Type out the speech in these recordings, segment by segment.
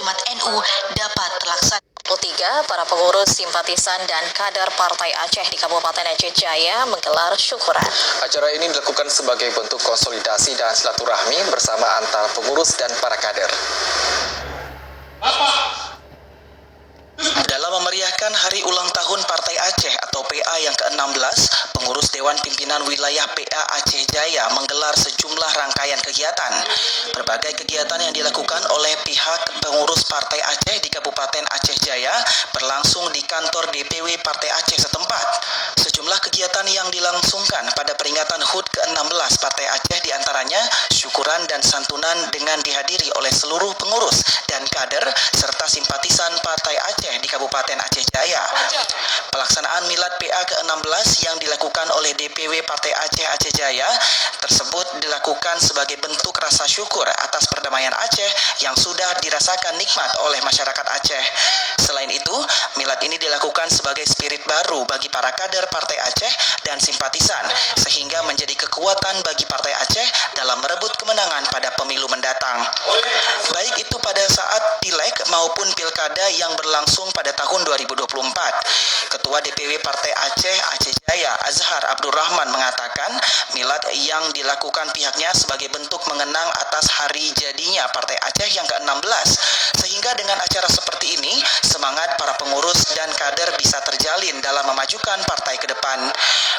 Milad NU dapat terlaksana. 3. Para pengurus, simpatisan, dan kader Partai Aceh di Kabupaten Aceh Jaya menggelar syukuran. Acara ini dilakukan sebagai bentuk konsolidasi dan silaturahmi bersama antar pengurus dan para kader. Dalam memeriahkan hari ulang tahun Partai Aceh atau PA yang ke-16, pengurus Dewan Pimpinan Wilayah PA Aceh Jaya menggelar sejumlah rangkaian kegiatan. Berbagai kegiatan yang dilakukan oleh pihak pengurus Partai Aceh di Kabupaten Aceh Jaya berlangsung di kantor DPW Partai Aceh setempat. Sejumlah kegiatan yang dilangsungkan pada peringatan HUT ke-16 Partai Aceh diantaranya syukuran dan santunan dengan dihadiri oleh seluruh pengurus dan kader serta simpatisan Partai Aceh di Kabupaten Aceh Jaya. Pelaksanaan Milad PA ke-16 yang dilakukan oleh DPW Partai Aceh Jaya tersebut dilakukan sebagai bentuk rasa syukur atas perdamaian Aceh yang sudah dirasakan nikmat oleh masyarakat Aceh. Selain itu, Milad ini dilakukan sebagai spirit baru bagi para kader Partai Aceh dan simpatisan, sehingga menjadi kekuatan bagi Partai Aceh dalam merebut kemenangan pada pemilu mendatang. Baik itu pada saat Pileg maupun Pilkada yang berlangsung pada tahun 2024. Ketua DPW Partai Aceh Jaya, Azhar Abdurrahman mengatakan, Milad yang dilakukan pihaknya sebagai bentuk mengenang atas hari jadinya Partai Aceh yang ke-16. Sehingga dengan acara seperti ini, semangat para pengurus dan kader bisa terjalin dalam memajukan partai ke depan.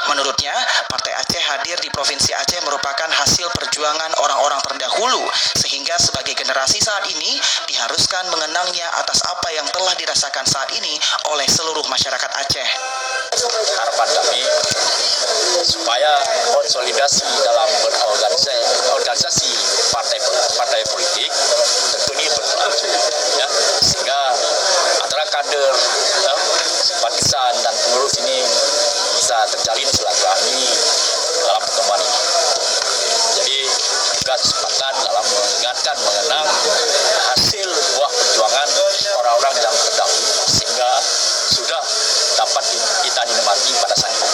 Menurutnya, Partai Aceh hadir di Provinsi Aceh merupakan hasil perjuangan orang-orang terdahulu, sehingga sebagai generasi saat ini diharuskan mengenangnya atas apa yang telah dirasakan saat ini oleh seluruh masyarakat Aceh. Harapan kami supaya konsolidasi dalam berorganisasi partai politik tentu ini berlangsung, ya, sehingga antara kader, simpatisan dan pengurus ini bisa terjalin silaturahmi dalam pertemuan ini. Jadi juga kesempatan dalam mengingatkan mengenang hasil buah perjuangan orang-orang yang terdahulu sehingga sudah dapat kita nikmati pada saat ini.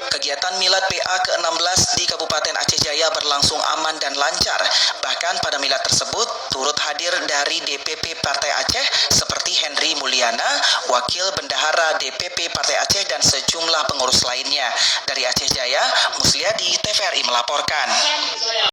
Kegiatan Milad PA ke-16 di Kabupaten Aceh Jaya berlangsung aman dan lancar. Bahkan pada milad tersebut turut hadir dari DPP Partai Aceh seperti Henry Mulyana, Wakil Bendahara DPP Partai Aceh dan sejumlah pengurus lainnya. Dari Aceh Jaya, Musliadi, TVRI melaporkan.